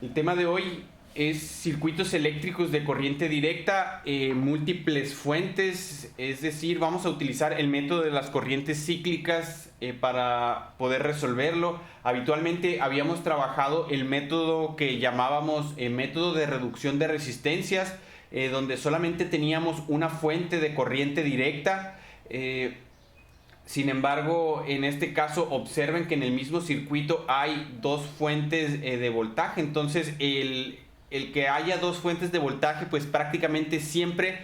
El tema de hoy es circuitos eléctricos de corriente directa, múltiples fuentes, es decir, vamos a utilizar el método de las corrientes cíclicas para poder resolverlo. Habitualmente habíamos trabajado el método que llamábamos método de reducción de resistencias, donde solamente teníamos una fuente de corriente directa. Sin embargo, en este caso observen que en el mismo circuito hay dos fuentes de voltaje. Entonces el que haya dos fuentes de voltaje pues prácticamente siempre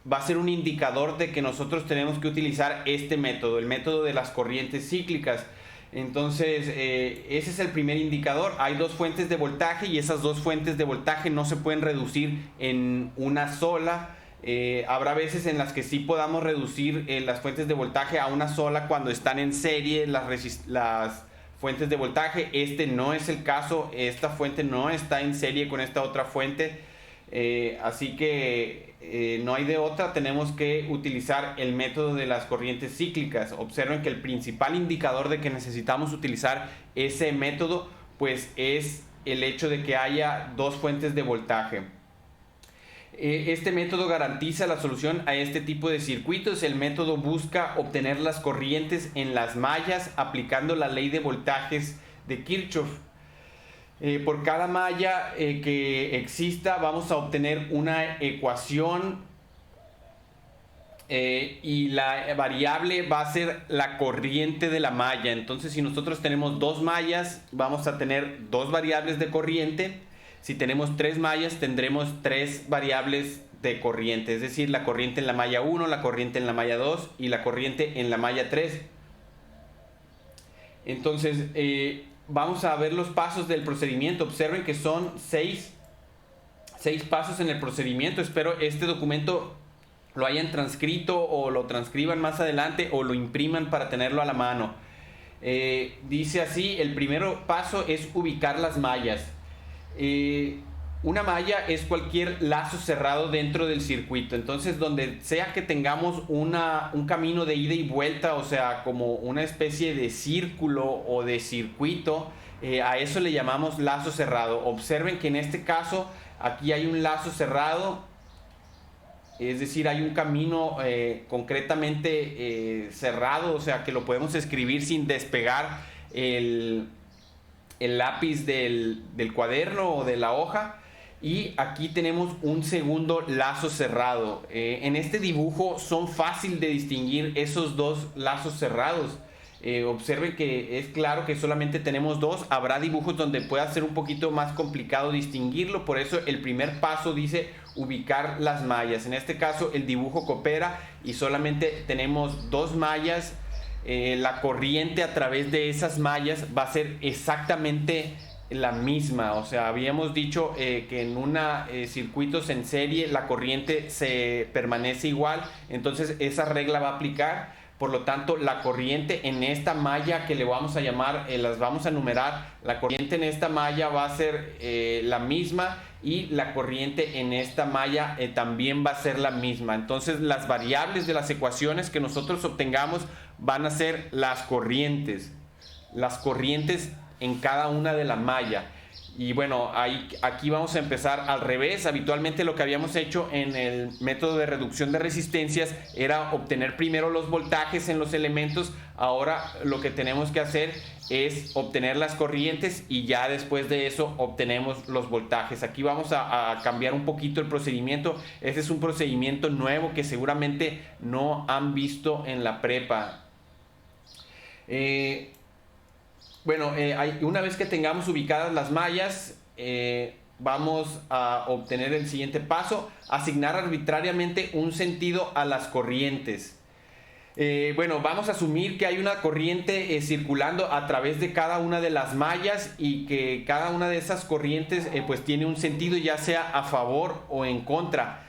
va a ser un indicador de que nosotros tenemos que utilizar este método, el método de las corrientes cíclicas. Entonces ese es el primer indicador. Hay dos fuentes de voltaje y esas dos fuentes de voltaje no se pueden reducir en una sola. Habrá veces en las que sí podamos reducir las fuentes de voltaje a una sola cuando están en serie las fuentes de voltaje. Este no es el caso, esta fuente no está en serie con esta otra fuente, así que no hay de otra, tenemos que utilizar el método de las corrientes cíclicas. Observen que el principal indicador de que necesitamos utilizar ese método pues es el hecho de que haya dos fuentes de voltaje. Este método garantiza la solución a este tipo de circuitos. El método busca obtener las corrientes en las mallas aplicando la ley de voltajes de Kirchhoff. Por cada malla que exista vamos a obtener una ecuación y la variable va a ser la corriente de la malla. Entonces, si nosotros tenemos dos mallas, vamos a tener dos variables de corriente. Si tenemos tres mallas, tendremos tres variables de corriente, es decir, la corriente en la malla 1, la corriente en la malla 2 y la corriente en la malla 3. Entonces, vamos a ver los pasos del procedimiento. Observen que son seis pasos en el procedimiento. Espero este documento lo hayan transcrito o lo transcriban más adelante o lo impriman para tenerlo a la mano. Dice así: el primer paso es ubicar las mallas. Una malla es cualquier lazo cerrado dentro del circuito. Entonces, donde sea que tengamos un camino de ida y vuelta, o sea, como una especie de círculo o de circuito, a eso le llamamos lazo cerrado. Observen que en este caso aquí hay un lazo cerrado, es decir, hay un camino concretamente cerrado, o sea, que lo podemos escribir sin despegar el lápiz del cuaderno o de la hoja. Y aquí tenemos un segundo lazo cerrado. En este dibujo son fácil de distinguir esos dos lazos cerrados. Observen que es claro que solamente tenemos dos. Habrá dibujos donde pueda ser un poquito más complicado distinguirlo, por eso el primer paso dice ubicar las mallas. En este caso el dibujo coopera y solamente tenemos dos mallas. La corriente a través de esas mallas va a ser exactamente la misma. O sea, habíamos dicho que en circuitos en serie la corriente se permanece igual, entonces esa regla va a aplicar. Por lo tanto, la corriente en esta malla que le vamos a llamar, las vamos a numerar, la corriente en esta malla va a ser la misma y la corriente en esta malla también va a ser la misma. Entonces, las variables de las ecuaciones que nosotros obtengamos van a ser las corrientes en cada una de la malla. Y bueno, aquí vamos a empezar al revés. Habitualmente lo que habíamos hecho en el método de reducción de resistencias era obtener primero los voltajes en los elementos. Ahora lo que tenemos que hacer es obtener las corrientes y ya después de eso obtenemos los voltajes. Aquí vamos a cambiar un poquito el procedimiento. Este es un procedimiento nuevo que seguramente no han visto en la prepa. Bueno, una vez que tengamos ubicadas las mallas, vamos a obtener el siguiente paso: asignar arbitrariamente un sentido a las corrientes. Bueno, vamos a asumir que hay una corriente circulando a través de cada una de las mallas y que cada una de esas corrientes pues tiene un sentido, ya sea a favor o en contra.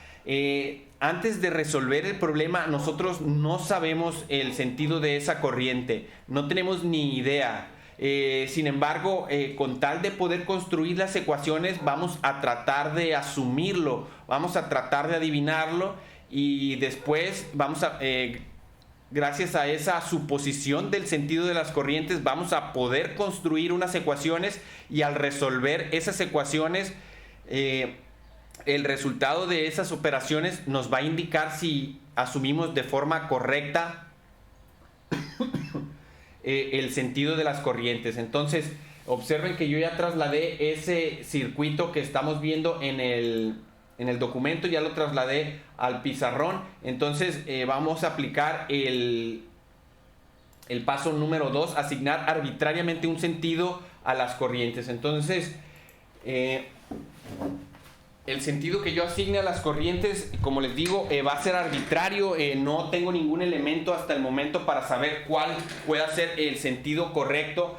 Antes de resolver el problema, nosotros no sabemos el sentido de esa corriente, no tenemos ni idea. Sin embargo, con tal de poder construir las ecuaciones, vamos a tratar de asumirlo, vamos a tratar de adivinarlo y después vamos a gracias a esa suposición del sentido de las corrientes, vamos a poder construir unas ecuaciones, y al resolver esas ecuaciones, el resultado de esas operaciones nos va a indicar si asumimos de forma correcta el sentido de las corrientes. Entonces, observen que yo ya trasladé ese circuito que estamos viendo en el documento, ya lo trasladé al pizarrón. Entonces vamos a aplicar el paso número 2, asignar arbitrariamente un sentido a las corrientes. Entonces el sentido que yo asigne a las corrientes, como les digo, va a ser arbitrario. No tengo ningún elemento hasta el momento para saber cuál pueda ser el sentido correcto,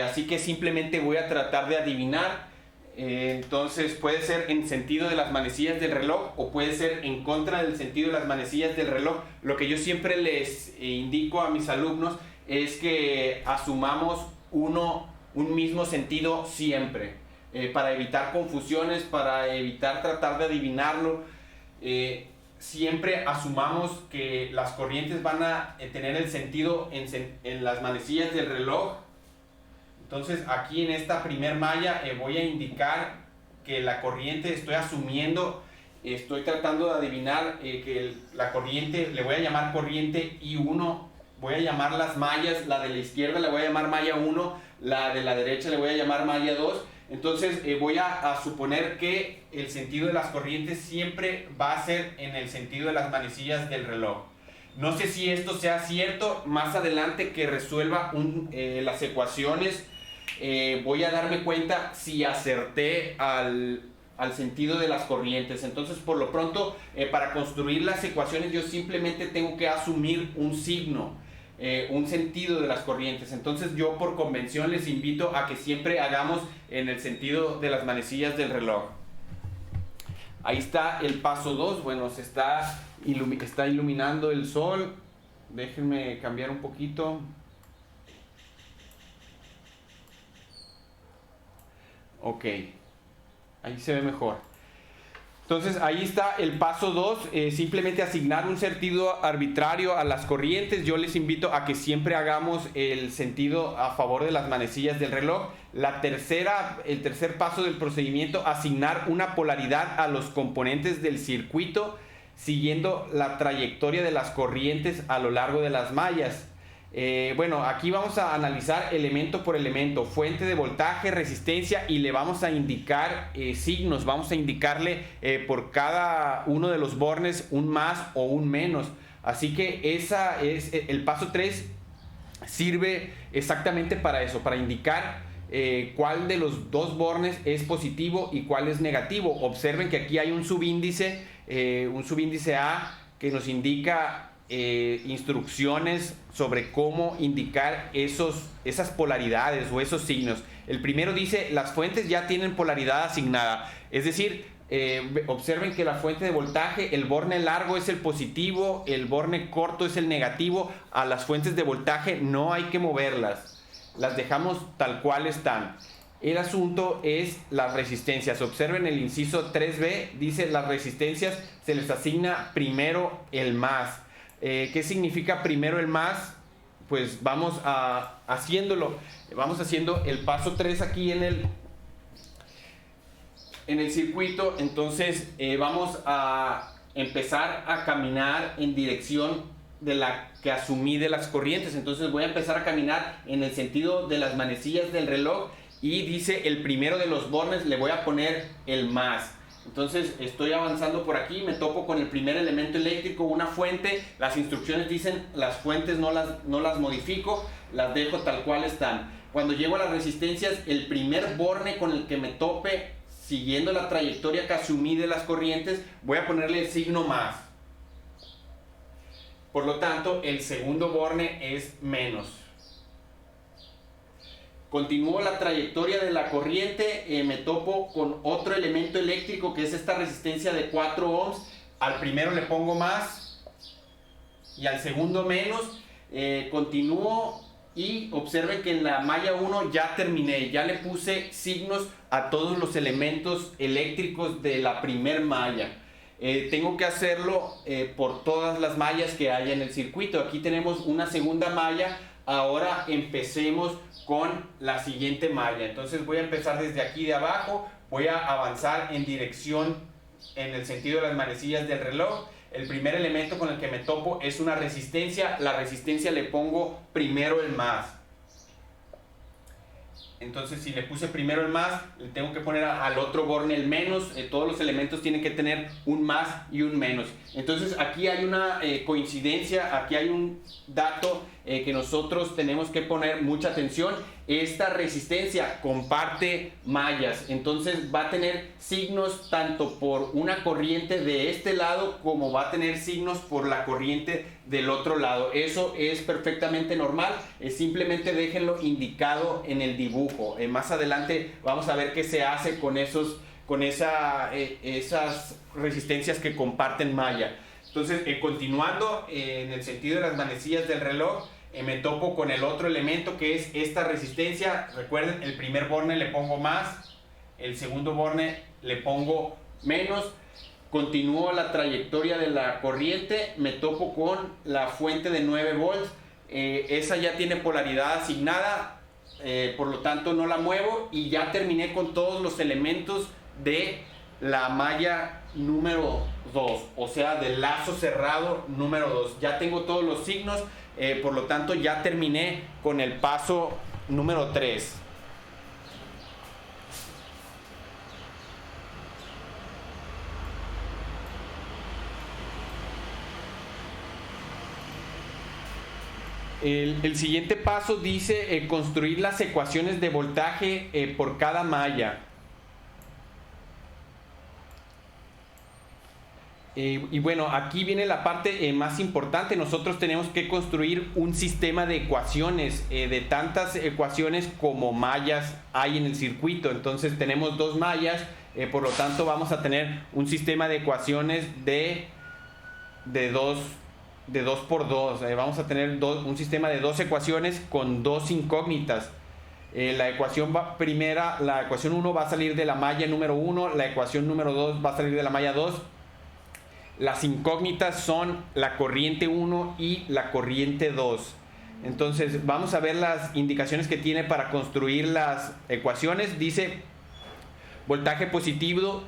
así que simplemente voy a tratar de adivinar. Entonces puede ser en sentido de las manecillas del reloj, o puede ser en contra del sentido de las manecillas del reloj. Lo que yo siempre les indico a mis alumnos es que asumamos un mismo sentido siempre, para evitar confusiones, para evitar tratar de adivinarlo. Siempre asumamos que las corrientes van a tener el sentido en las manecillas del reloj. Entonces aquí en esta primer malla voy a indicar que la corriente, estoy asumiendo, estoy tratando de adivinar que la corriente, le voy a llamar corriente I1, voy a llamar las mallas, la de la izquierda le voy a llamar malla 1, la de la derecha le voy a llamar malla 2. Entonces voy a suponer que el sentido de las corrientes siempre va a ser en el sentido de las manecillas del reloj. No sé si esto sea cierto. Más adelante que resuelva las ecuaciones, voy a darme cuenta si acerté al sentido de las corrientes. Entonces, por lo pronto, para construir las ecuaciones yo simplemente tengo que asumir un signo, un sentido de las corrientes. Entonces yo, por convención, les invito a que siempre hagamos en el sentido de las manecillas del reloj. Ahí está el paso 2. Bueno, se está iluminando el sol. Déjenme cambiar un poquito. Ok, ahí se ve mejor. Entonces ahí está el paso 2, simplemente asignar un sentido arbitrario a las corrientes. Yo les invito a que siempre hagamos el sentido a favor de las manecillas del reloj. El tercer paso del procedimiento, asignar una polaridad a los componentes del circuito siguiendo la trayectoria de las corrientes a lo largo de las mallas. Bueno, aquí vamos a analizar elemento por elemento, fuente de voltaje, resistencia, y le vamos a indicar signos. Vamos a indicarle por cada uno de los bornes un más o un menos. Así que el paso 3 sirve exactamente para eso, para indicar cuál de los dos bornes es positivo y cuál es negativo. Observen que aquí hay un subíndice A, que nos indica instrucciones sobre cómo indicar esas polaridades o esos signos. El primero dice: las fuentes ya tienen polaridad asignada, es decir, observen que la fuente de voltaje, el borne largo es el positivo, el borne corto es el negativo. A las fuentes de voltaje no hay que moverlas, las dejamos tal cual están. El asunto es las resistencias. Observen el inciso 3b, dice: las resistencias se les asigna primero el más. ¿Qué significa primero el más? Pues vamos haciendo el paso 3 aquí en el circuito. Entonces vamos a empezar a caminar en dirección de la que asumí de las corrientes. Entonces voy a empezar a caminar en el sentido de las manecillas del reloj, y dice el primero de los bornes le voy a poner el más. Entonces estoy avanzando por aquí, me topo con el primer elemento eléctrico, una fuente. Las instrucciones dicen: las fuentes no las modifico, las dejo tal cual están. Cuando llego a las resistencias, el primer borne con el que me tope, siguiendo la trayectoria que asumí de las corrientes, voy a ponerle el signo más. Por lo tanto, el segundo borne es menos. Continúo la trayectoria de la corriente, me topo con otro elemento eléctrico que es esta resistencia de 4 ohms. Al primero le pongo más y al segundo menos. Continúo y observen que en la malla 1 ya terminé, ya le puse signos a todos los elementos eléctricos de la primer malla. tengo que hacerlo por todas las mallas que haya en el circuito. Aquí tenemos una segunda malla. Ahora empecemos con la siguiente malla. Entonces voy a empezar desde aquí de abajo, voy a avanzar en dirección en el sentido de las manecillas del reloj. El primer elemento con el que me topo es una resistencia. La resistencia le pongo primero el más. Entonces, si le puse primero el más, le tengo que poner al otro borne el menos. Todos los elementos tienen que tener un más y un menos. Entonces, aquí hay una coincidencia, aquí hay un dato que nosotros tenemos que poner mucha atención. Esta resistencia comparte mallas, entonces va a tener signos tanto por una corriente de este lado como va a tener signos por la corriente del otro lado. Eso es perfectamente normal, simplemente déjenlo indicado en el dibujo. Más adelante vamos a ver qué se hace con esas resistencias que comparten malla. Entonces, continuando en el sentido de las manecillas del reloj, me topo con el otro elemento que es esta resistencia. Recuerden, el primer borne le pongo más, el segundo borne le pongo menos. Continúo la trayectoria de la corriente, me topo con la fuente de 9 volts. Esa ya tiene polaridad asignada, por lo tanto no la muevo, y ya terminé con todos los elementos de la malla número 2, o sea, del lazo cerrado número 2. Ya tengo todos los signos. Por lo tanto, ya terminé con el paso número 3. El siguiente paso dice construir las ecuaciones de voltaje por cada malla. Y bueno, aquí viene la parte más importante. Nosotros tenemos que construir un sistema de ecuaciones, de tantas ecuaciones como mallas hay en el circuito. Entonces tenemos 2 mallas, por lo tanto vamos a tener un sistema de ecuaciones de 2 por 2. Vamos a tener un sistema de 2 ecuaciones con 2 incógnitas. La ecuación primera, la ecuación 1 va a salir de la malla número 1, la ecuación número 2 va a salir de la malla 2. Las incógnitas son la corriente 1 y la corriente 2. Entonces vamos a ver las indicaciones que tiene para construir las ecuaciones. Dice voltaje positivo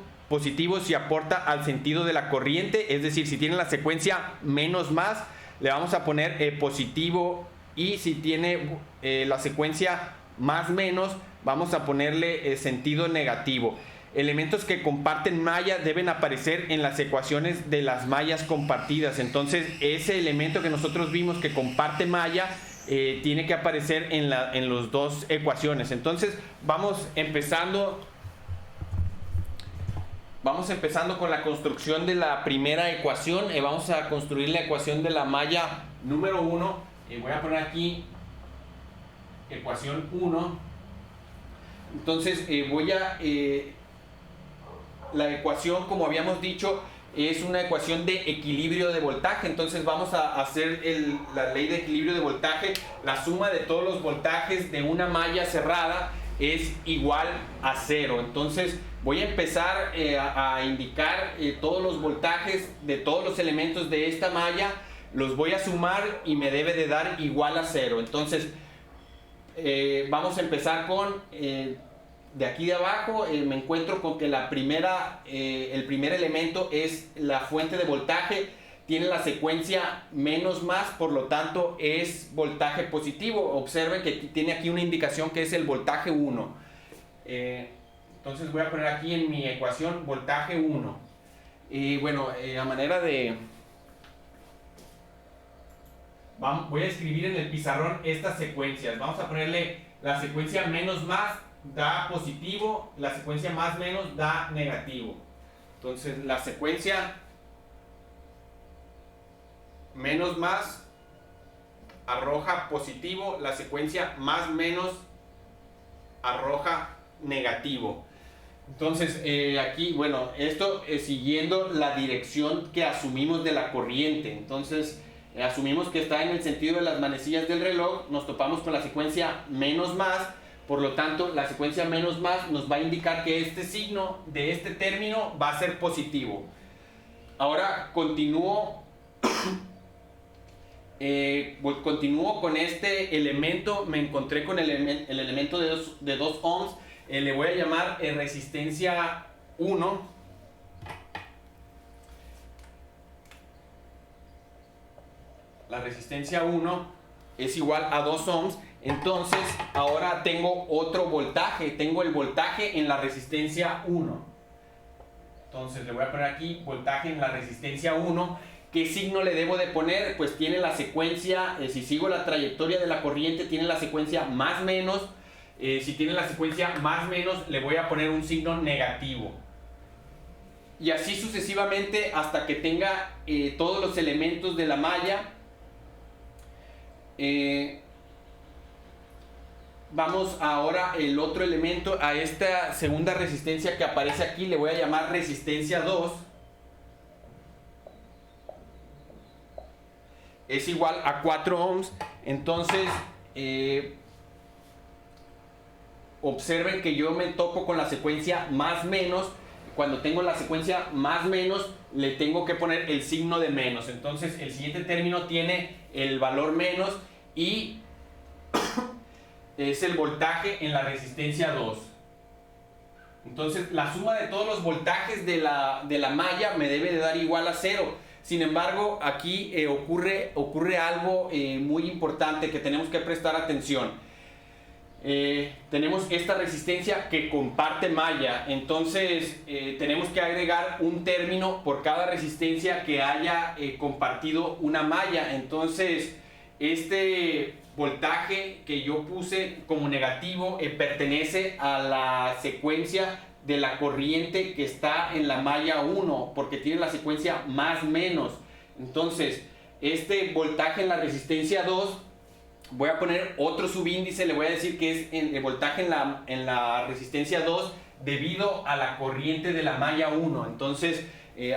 si aporta al sentido de la corriente, es decir, si tiene la secuencia menos más, le vamos a poner positivo, y si tiene la secuencia más menos, vamos a ponerle sentido negativo. Elementos que comparten malla deben aparecer en las ecuaciones de las mallas compartidas. Entonces, ese elemento que nosotros vimos que comparte malla tiene que aparecer en las 2 ecuaciones. Entonces, vamos empezando con la construcción de la primera ecuación. Vamos a construir la ecuación de la malla número 1. Voy a poner aquí ecuación 1. Entonces, la ecuación, como habíamos dicho, es una ecuación de equilibrio de voltaje. Entonces vamos a hacer la ley de equilibrio de voltaje. La suma de todos los voltajes de una malla cerrada es igual a 0. Entonces voy a empezar a indicar todos los voltajes de todos los elementos de esta malla. Los voy a sumar y me debe de dar igual a 0. Entonces vamos a empezar con... de aquí de abajo me encuentro con que el primer elemento es la fuente de voltaje. Tiene la secuencia menos más, por lo tanto es voltaje positivo. Observen que tiene aquí una indicación que es el voltaje 1. Entonces voy a poner aquí en mi ecuación voltaje 1. Y bueno, a manera de... voy a escribir en el pizarrón estas secuencias. Vamos a ponerle la secuencia menos más da positivo, la secuencia más menos da negativo. Entonces la secuencia menos más arroja positivo, la secuencia más menos arroja negativo. Entonces aquí, bueno, esto siguiendo la dirección que asumimos de la corriente. Entonces asumimos que está en el sentido de las manecillas del reloj, nos topamos con la secuencia menos más. Por lo tanto, la secuencia menos más nos va a indicar que este signo de este término va a ser positivo. Ahora continúo continúo con este elemento. Me encontré con el elemento de 2 ohms. Le voy a llamar resistencia 1. La resistencia 1 es igual a 2 ohms. Entonces ahora tengo otro voltaje. Tengo el voltaje en la resistencia 1. Entonces le voy a poner aquí voltaje en la resistencia 1. ¿Qué signo le debo de poner? Pues tiene la secuencia, si sigo la trayectoria de la corriente, tiene la secuencia más menos. Si tiene la secuencia más menos, le voy a poner un signo negativo. Y así sucesivamente hasta que tenga todos los elementos de la malla. Vamos ahora el otro elemento, a esta segunda resistencia que aparece aquí, le voy a llamar resistencia 2. Es igual a 4 ohms. Entonces observen que yo me topo con la secuencia más menos. Cuando tengo la secuencia más menos, le tengo que poner el signo de menos. Entonces el siguiente término tiene el valor menos y es el voltaje en la resistencia 2. Entonces la suma de todos los voltajes de la malla me debe de dar igual a 0. Sin embargo, aquí ocurre algo muy importante que tenemos que prestar atención. Tenemos esta resistencia que comparte malla. Entonces tenemos que agregar un término por cada resistencia que haya compartido una malla. Entonces este voltaje que yo puse como negativo pertenece a la secuencia de la corriente que está en la malla 1, porque tiene la secuencia más menos. Entonces este voltaje en la resistencia 2, voy a poner otro subíndice, le voy a decir que es el voltaje en la resistencia 2 debido a la corriente de la malla 1. Entonces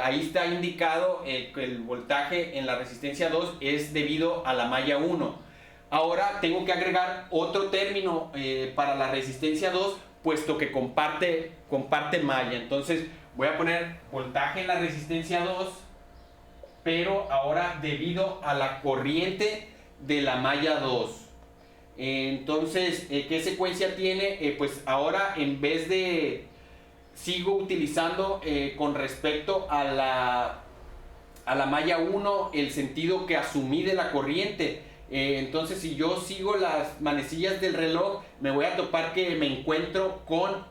ahí está indicado que el voltaje en la resistencia 2 es debido a la malla 1. Ahora tengo que agregar otro término para la resistencia 2, puesto que comparte malla. Entonces voy a poner voltaje en la resistencia 2, pero ahora debido a la corriente de la malla 2. Entonces, ¿qué secuencia tiene? Pues ahora, en vez de sigo utilizando con respecto a la malla 1 el sentido que asumí de la corriente. Entonces, si yo sigo las manecillas del reloj, me voy a topar que me encuentro con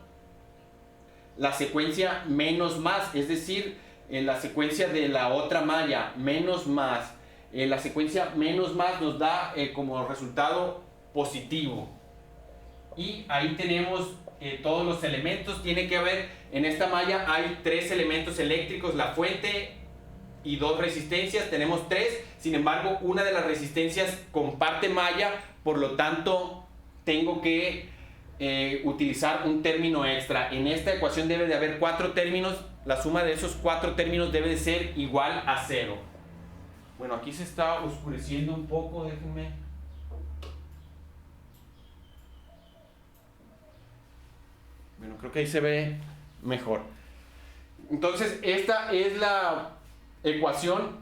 la secuencia menos más, es decir, la secuencia de la otra malla, menos más. La secuencia menos más nos da como resultado positivo. Y ahí tenemos todos los elementos. Tiene que haber, en esta malla hay 3 elementos eléctricos, la fuente y 2 resistencias. Tenemos 3, sin embargo una de las resistencias comparte malla, por lo tanto tengo que utilizar un término extra. En esta ecuación debe de haber 4 términos, la suma de esos 4 términos debe de ser igual a 0. Bueno, aquí se está oscureciendo un poco, déjenme. Bueno, creo que ahí se ve mejor. Entonces, esta es la ecuación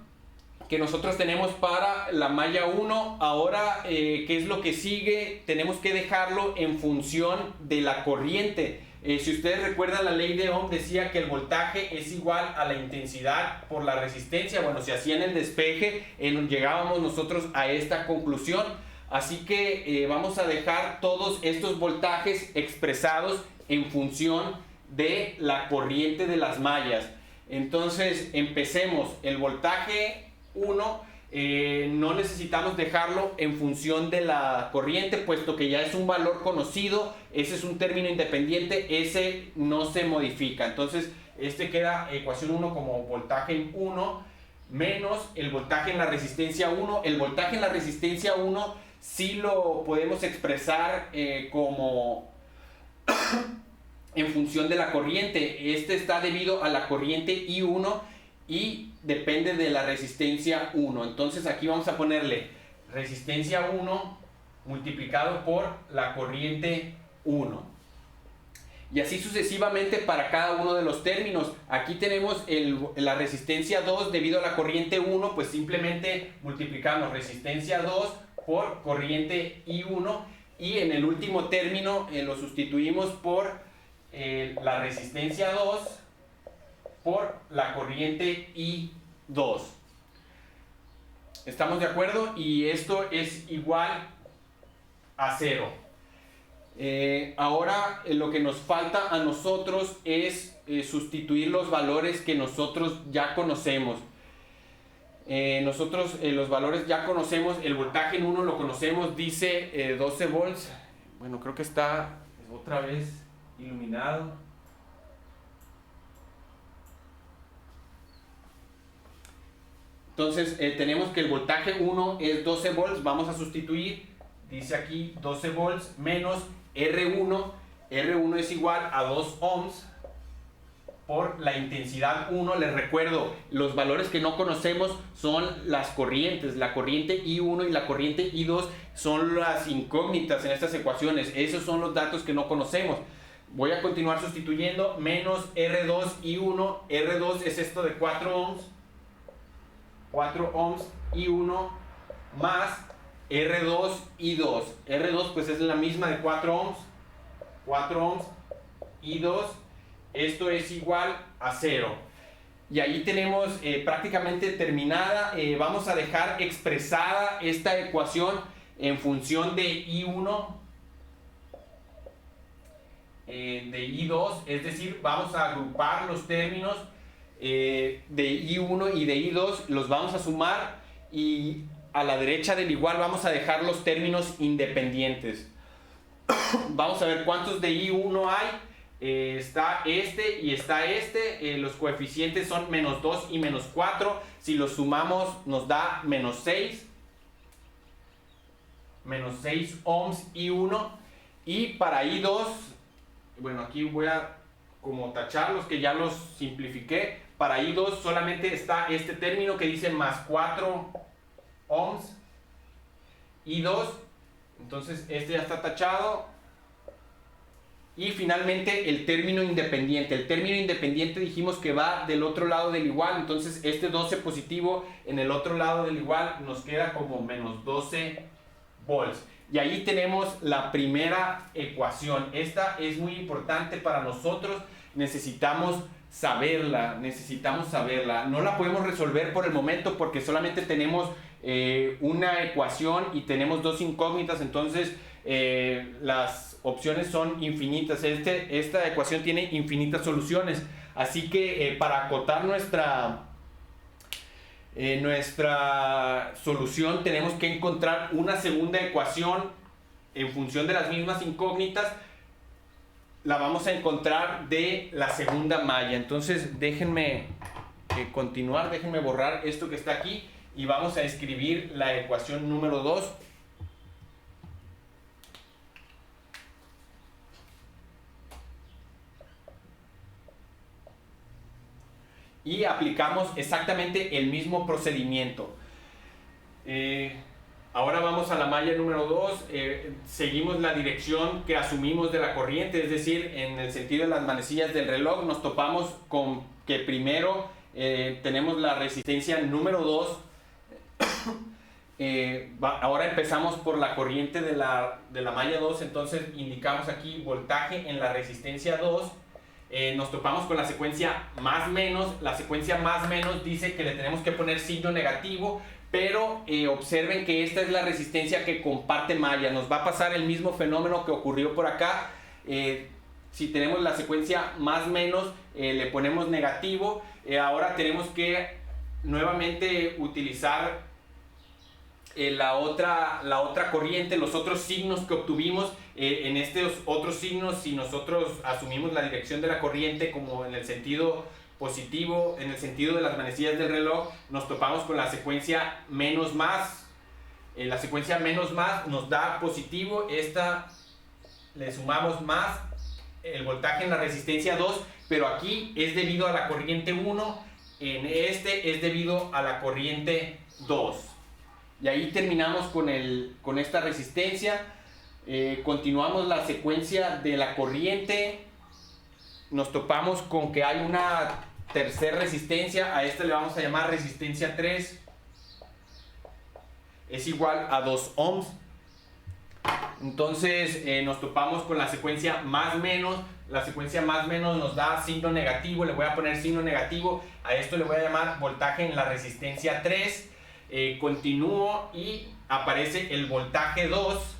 que nosotros tenemos para la malla 1. Ahora, ¿qué es lo que sigue? Tenemos que dejarlo en función de la corriente. Si ustedes recuerdan, la ley de Ohm decía que el voltaje es igual a la intensidad por la resistencia. Bueno, si hacían el despeje, llegábamos nosotros a esta conclusión. Así que vamos a dejar todos estos voltajes expresados en función de la corriente de las mallas. Entonces empecemos. El voltaje 1 no necesitamos dejarlo en función de la corriente, puesto que ya es un valor conocido. Ese es un término independiente, ese no se modifica. Entonces este queda ecuación 1 como voltaje 1 menos el voltaje en la resistencia 1. El voltaje en la resistencia 1 sí lo podemos expresar como en función de la corriente. Este está debido a la corriente I1 y depende de la resistencia 1. Entonces aquí vamos a ponerle resistencia 1 multiplicado por la corriente 1. y así sucesivamente para cada uno de los términos. Aquí tenemos la resistencia 2 debido a la corriente 1, pues simplemente multiplicamos resistencia 2 por corriente I1, y en el último término lo sustituimos por la resistencia 2 por la corriente I2. ¿Estamos de acuerdo? Y esto es igual a 0. Ahora lo que nos falta a nosotros es sustituir los valores que nosotros ya conocemos. Los valores ya conocemos, el voltaje en 1 lo conocemos, dice 12 volts. Bueno, creo que está otra vez iluminado. Entonces tenemos que el voltaje 1 es 12 volts, vamos a sustituir, dice aquí 12 volts menos R1, R1 es igual a 2 ohms por la intensidad 1. Les recuerdo, los valores que no conocemos son las corrientes, la corriente I1 y la corriente I2 son las incógnitas en estas ecuaciones, esos son los datos que no conocemos. Voy a continuar sustituyendo, menos R2 I1, R2 es esto de 4 ohms, 4 ohms I1 más R2 I2, R2 pues es la misma de 4 ohms, 4 ohms I2, esto es igual a 0. Y ahí tenemos prácticamente terminada. Vamos a dejar expresada esta ecuación en función de I1, de I2, es decir, vamos a agrupar los términos de I1 y de I2, los vamos a sumar y a la derecha del igual vamos a dejar los términos independientes. Vamos a ver cuántos de I1 hay. Está este y está este, los coeficientes son menos 2 y menos 4, si los sumamos nos da menos 6 ohms I1, y para I2, bueno, aquí voy a como tachar los que ya los simplifiqué. Para I2 solamente está este término que dice más 4 ohms I2, entonces este ya está tachado. Y finalmente el término independiente. El término independiente dijimos que va del otro lado del igual. Entonces este 12 positivo en el otro lado del igual nos queda como menos 12 volts. Y ahí tenemos la primera ecuación. Esta es muy importante para nosotros. Necesitamos saberla. No la podemos resolver por el momento porque solamente tenemos una ecuación y tenemos dos incógnitas. Entonces las opciones son infinitas. Esta ecuación tiene infinitas soluciones, así que para acotar nuestra solución tenemos que encontrar una segunda ecuación en función de las mismas incógnitas. La vamos a encontrar de la segunda malla. Entonces déjenme continuar, déjenme borrar esto que está aquí y vamos a escribir la ecuación número 2. Y aplicamos exactamente el mismo procedimiento. Ahora vamos a la malla número 2. Seguimos la dirección que asumimos de la corriente, es decir, en el sentido de las manecillas del reloj nos topamos con que primero tenemos la resistencia número 2. Ahora empezamos por la corriente de la malla 2, entonces indicamos aquí voltaje en la resistencia 2. Nos topamos con la secuencia más menos. La secuencia más menos dice que le tenemos que poner signo negativo, pero observen que esta es la resistencia que comparte malla. Nos va a pasar el mismo fenómeno que ocurrió por acá. Si tenemos la secuencia más menos, le ponemos negativo. Ahora tenemos que nuevamente utilizar la otra corriente, los otros signos que obtuvimos. En estos otros signos, si nosotros asumimos la dirección de la corriente como en el sentido positivo, en el sentido de las manecillas del reloj, nos topamos con la secuencia menos más. La secuencia menos más nos da positivo. Esta le sumamos más el voltaje en la resistencia 2, pero aquí es debido a la corriente 1, en este es debido a la corriente 2. Y ahí terminamos con esta resistencia. Continuamos la secuencia de la corriente nos topamos con que hay una tercera resistencia. A esta le vamos a llamar resistencia 3. Es igual a 2 ohms. Entonces nos topamos con la secuencia más menos. La secuencia más menos nos da signo negativo. Le voy a poner signo negativo. A esto le voy a llamar voltaje en la resistencia 3. Continúo y aparece el voltaje 2.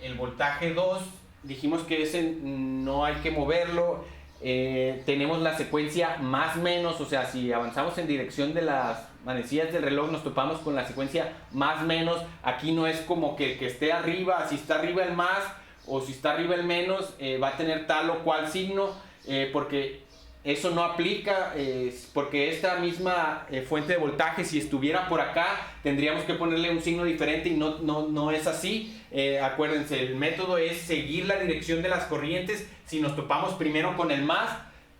El voltaje 2, dijimos que ese no hay que moverlo. Tenemos la secuencia más menos, o sea, si avanzamos en dirección de las manecillas del reloj nos topamos con la secuencia más menos. Aquí no es como que esté arriba, si está arriba el más o si está arriba el menos va a tener tal o cual signo, porque eso no aplica, porque esta misma fuente de voltaje, si estuviera por acá, tendríamos que ponerle un signo diferente y no es así. Acuérdense, el método es seguir la dirección de las corrientes. Si nos topamos primero con el más,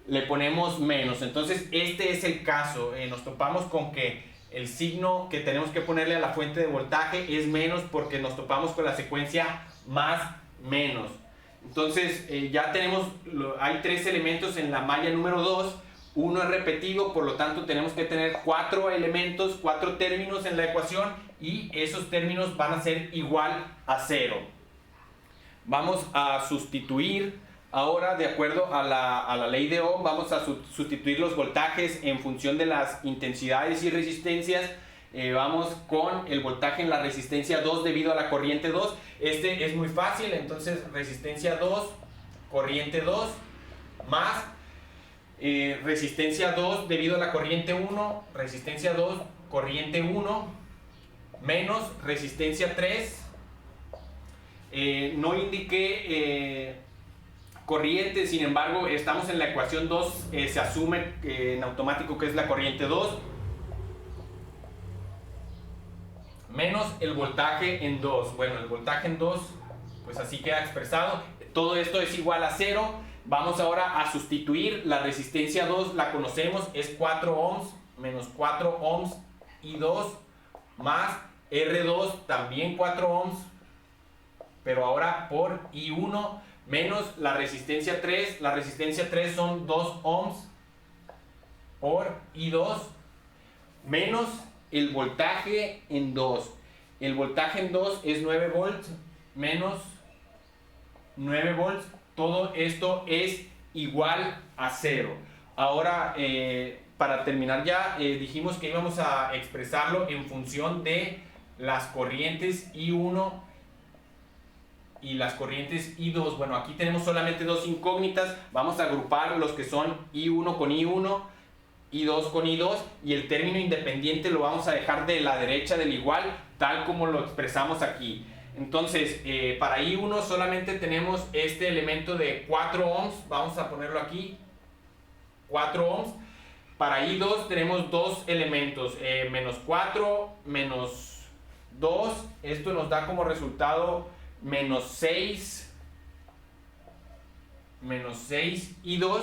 le ponemos menos. Entonces, este es el caso. Nos topamos con que el signo que tenemos que ponerle a la fuente de voltaje es menos porque nos topamos con la secuencia más menos. Entonces ya tenemos, hay 3 elementos en la malla número 2, uno es repetido, por lo tanto tenemos que tener 4 elementos, 4 términos en la ecuación y esos términos van a ser igual a 0. Vamos a sustituir ahora, de acuerdo a la ley de Ohm, vamos a sustituir los voltajes en función de las intensidades y resistencias. Vamos con el voltaje en la resistencia 2 debido a la corriente 2. Este es muy fácil, entonces resistencia 2, corriente 2, más resistencia 2 debido a la corriente 1, resistencia 2, corriente 1, menos resistencia 3. No indiqué corriente, sin embargo, estamos en la ecuación 2, se asume en automático que es la corriente 2. Menos el voltaje en 2. Bueno, el voltaje en 2, pues así queda expresado. Todo esto es igual a 0. Vamos ahora a sustituir la resistencia 2, la conocemos, es 4 ohms, menos 4 ohms y 2, más R2, también 4 ohms, pero ahora por I1, menos la resistencia 3 son 2 ohms por I2, menos el voltaje en 2. El voltaje en 2 es 9 volts menos 9 volts. Todo esto es igual a 0. Ahora, para terminar ya, dijimos que íbamos a expresarlo en función de las corrientes I1 y las corrientes I2. Bueno, aquí tenemos solamente dos incógnitas. Vamos a agrupar los que son I1 con I1, I2 con I2, y el término independiente lo vamos a dejar de la derecha del igual, tal como lo expresamos aquí. Entonces, para I1 solamente tenemos este elemento de 4 ohms, vamos a ponerlo aquí, 4 ohms. Para I2 tenemos dos elementos, menos 4, menos 2, esto nos da como resultado menos 6 I2.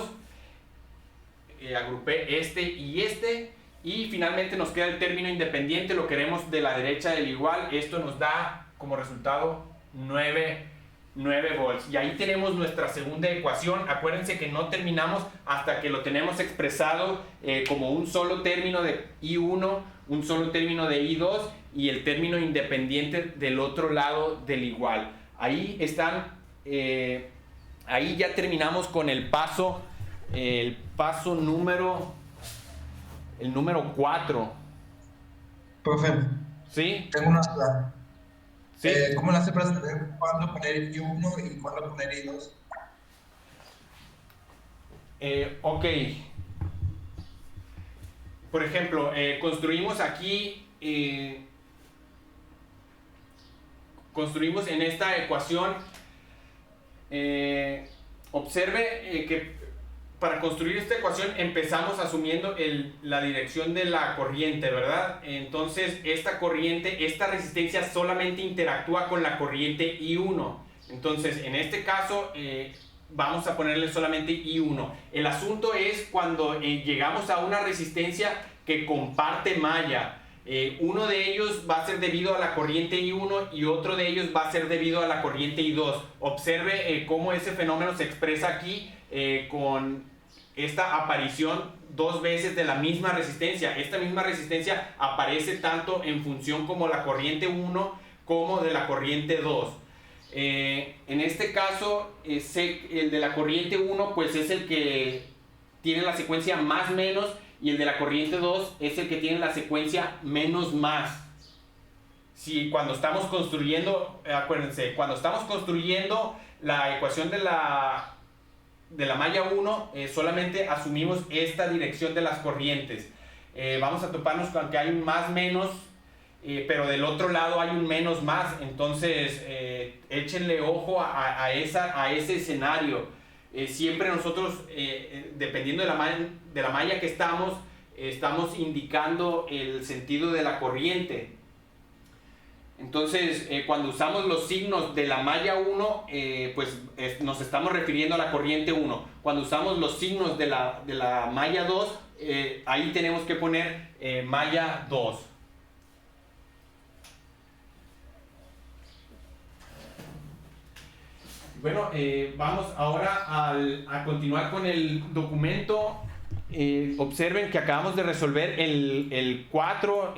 Agrupé este y finalmente nos queda el término independiente, lo queremos de la derecha del igual. Esto nos da como resultado 9 volts, y ahí tenemos nuestra segunda ecuación. Acuérdense que no terminamos hasta que lo tenemos expresado como un solo término de I1, un solo término de I2 y el término independiente del otro lado del igual. Ahí están, ahí ya terminamos con el paso número 4. Profe, ¿Sí? tengo una duda. ¿Sí? ¿Cómo lo hace para saber cuándo poner I1 y cuándo poner I2? Ok. Por ejemplo, construimos aquí, construimos en esta ecuación, observe que para construir esta ecuación empezamos asumiendo la dirección de la corriente, ¿verdad? Entonces esta corriente, esta resistencia solamente interactúa con la corriente I1. Entonces en este caso vamos a ponerle solamente I1. El asunto es cuando llegamos a una resistencia que comparte malla. Uno de ellos va a ser debido a la corriente I1 y otro de ellos va a ser debido a la corriente I2. Observe cómo ese fenómeno se expresa aquí con esta aparición dos veces de la misma resistencia. Esta misma resistencia aparece tanto en función como la corriente 1 como de la corriente 2. En este caso, el de la corriente 1 pues es el que tiene la secuencia más menos, y el de la corriente 2 es el que tiene la secuencia menos más. Si cuando estamos construyendo, acuérdense, cuando estamos construyendo la ecuación de la malla 1, solamente asumimos esta dirección de las corrientes. Vamos a toparnos con que hay un más menos, pero del otro lado hay un menos más. Entonces échenle ojo a ese escenario. Siempre nosotros, dependiendo de la malla que estamos indicando el sentido de la corriente. Entonces, cuando usamos los signos de la malla 1, nos estamos refiriendo a la corriente 1. Cuando usamos los signos de la malla 2, ahí tenemos que poner malla 2. Bueno, vamos ahora a continuar con el documento. Observen que acabamos de resolver el 4.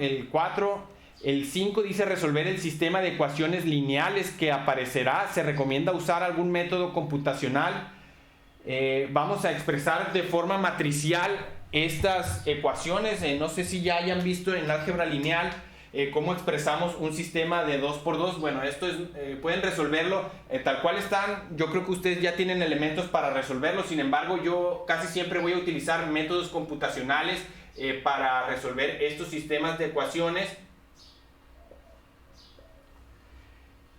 El 5 dice resolver el sistema de ecuaciones lineales que aparecerá. Se recomienda usar algún método computacional. Vamos a expresar de forma matricial estas ecuaciones. No sé si ya hayan visto en álgebra lineal cómo expresamos un sistema de 2×2. Bueno, esto es, pueden resolverlo tal cual están. Yo creo que ustedes ya tienen elementos para resolverlo. Sin embargo, yo casi siempre voy a utilizar métodos computacionales para resolver estos sistemas de ecuaciones.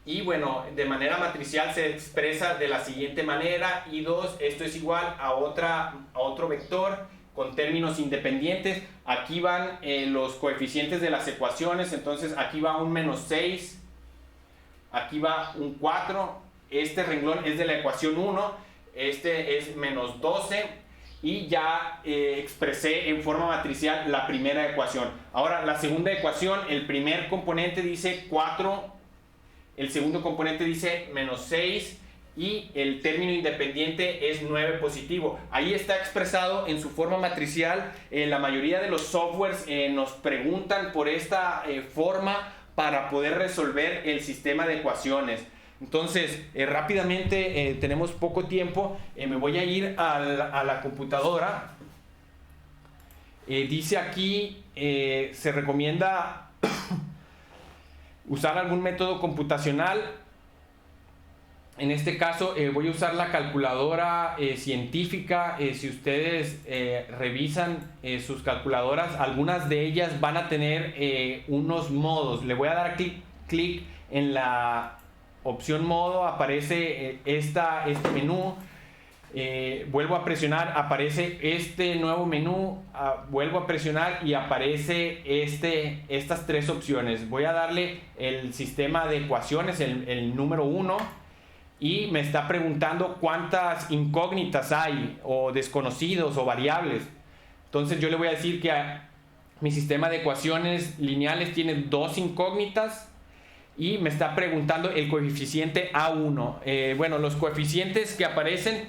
Y bueno, de manera matricial se expresa de la siguiente manera: I2, esto es igual a otro vector con términos independientes. Aquí van los coeficientes de las ecuaciones. Entonces aquí va un -6, aquí va un 4. Este renglón es de la ecuación 1, este es -12, y ya expresé en forma matricial la primera ecuación. Ahora la segunda ecuación, el primer componente dice 4, el segundo componente dice -6, y el término independiente es 9 positivo. Ahí está expresado en su forma matricial. La mayoría de los softwares nos preguntan por esta forma para poder resolver el sistema de ecuaciones. Entonces, rápidamente, tenemos poco tiempo, me voy a ir a la computadora. Dice aquí, se recomienda usar algún método computacional. En este caso voy a usar la calculadora científica. Si ustedes revisan sus calculadoras, algunas de ellas van a tener unos modos. Le voy a dar clic en la opción modo, aparece este menú. Vuelvo a presionar, aparece este nuevo menú. Vuelvo a presionar y aparece estas tres opciones. Voy a darle el sistema de ecuaciones, el número 1. Y me está preguntando cuántas incógnitas hay, o desconocidos, o variables. Entonces yo le voy a decir que mi sistema de ecuaciones lineales tiene 2 incógnitas, y me está preguntando el coeficiente A1. Bueno, los coeficientes que aparecen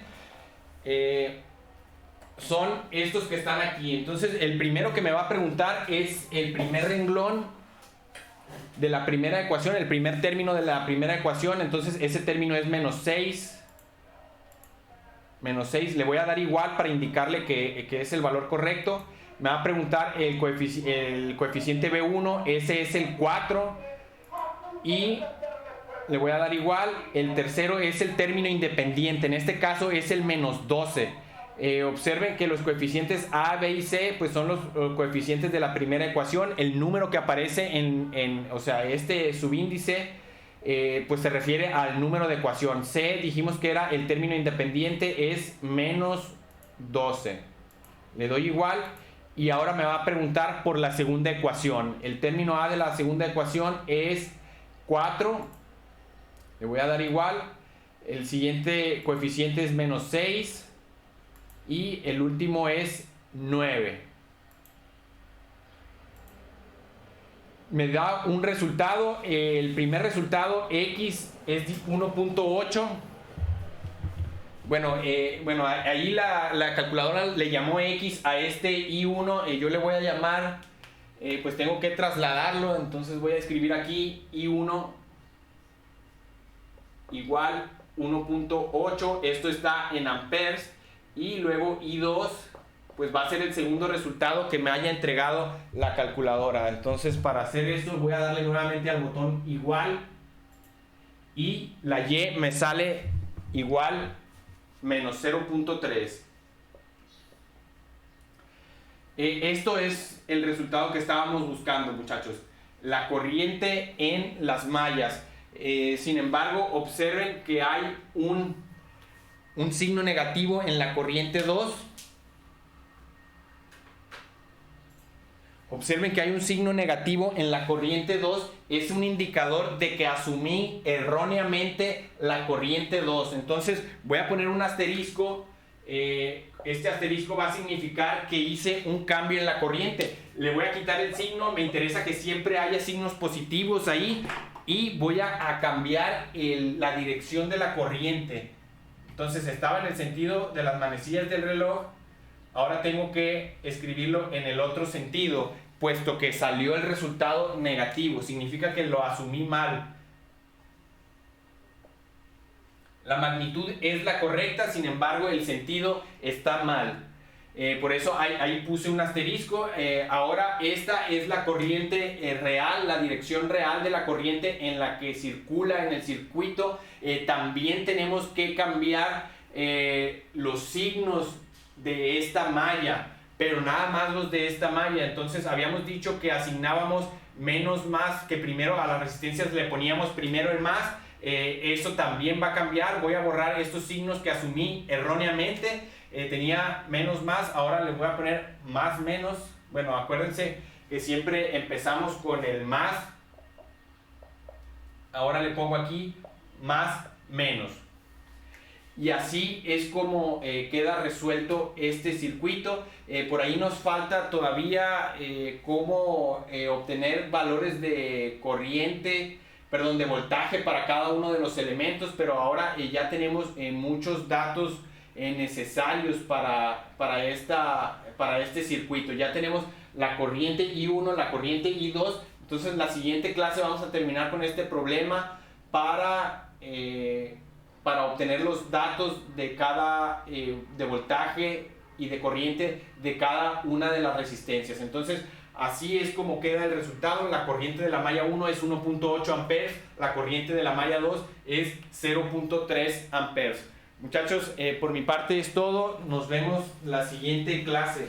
son estos que están aquí. Entonces el primero que me va a preguntar es el primer renglón de la primera ecuación, el primer término de la primera ecuación. Entonces ese término es -6. Le voy a dar igual para indicarle que es el valor correcto. Me va a preguntar el coeficiente B1, ese es el 4, y le voy a dar igual. El tercero es el término independiente, en este caso es el -12. Observen que los coeficientes A, B y C pues son los coeficientes de la primera ecuación. El número que aparece o sea, este subíndice pues se refiere al número de ecuación. C, dijimos que era el término independiente, es -12. Le doy igual, y ahora me va a preguntar por la segunda ecuación. El término A de la segunda ecuación es 4. Le voy a dar igual. El siguiente coeficiente es -6. Y el último es 9. Me da un resultado. El primer resultado, X, es 1.8. Bueno, ahí la calculadora le llamó X a este I1, yo le voy a llamar, pues tengo que trasladarlo, entonces voy a escribir aquí I1 igual 1.8, esto está en amperes, y luego I2 pues va a ser el segundo resultado que me haya entregado la calculadora. Entonces, para hacer esto voy a darle nuevamente al botón igual, y la Y me sale igual menos 0.3. Esto es el resultado que estábamos buscando, muchachos, la corriente en las mallas. Sin embargo, observen que hay un signo negativo en la corriente 2. Observen que hay un signo negativo en la corriente 2, es un indicador de que asumí erróneamente la corriente 2. Entonces voy a poner un asterisco, este asterisco va a significar que hice un cambio en la corriente. Le voy a quitar el signo, me interesa que siempre haya signos positivos ahí, y voy a cambiar la dirección de la corriente. Entonces estaba en el sentido de las manecillas del reloj, ahora tengo que escribirlo en el otro sentido, puesto que salió el resultado negativo, significa que lo asumí mal. La magnitud es la correcta, sin embargo el sentido está mal. Por eso ahí puse un asterisco. Ahora esta es la corriente real, la dirección real de la corriente en la que circula en el circuito. También tenemos que cambiar los signos de esta malla, pero nada más los de esta malla. Entonces habíamos dicho que asignábamos menos más, que primero a las resistencias le poníamos primero el más. Eso también va a cambiar. Voy a borrar estos signos que asumí erróneamente. Tenía menos más, ahora le voy a poner más menos. Bueno, acuérdense que siempre empezamos con el más, ahora le pongo aquí más menos, y así es como queda resuelto este circuito. Por ahí nos falta todavía cómo obtener valores de corriente, perdón, de voltaje para cada uno de los elementos, pero ahora ya tenemos muchos datos necesarios para este circuito. Ya tenemos la corriente I1, la corriente I2. Entonces la siguiente clase vamos a terminar con este problema para obtener los datos de cada de voltaje y de corriente de cada una de las resistencias. Entonces así es como queda el resultado. La corriente de la malla 1 es 1.8 amperes, la corriente de la malla 2 es 0.3 amperes. Muchachos, por mi parte es todo. Nos vemos la siguiente clase.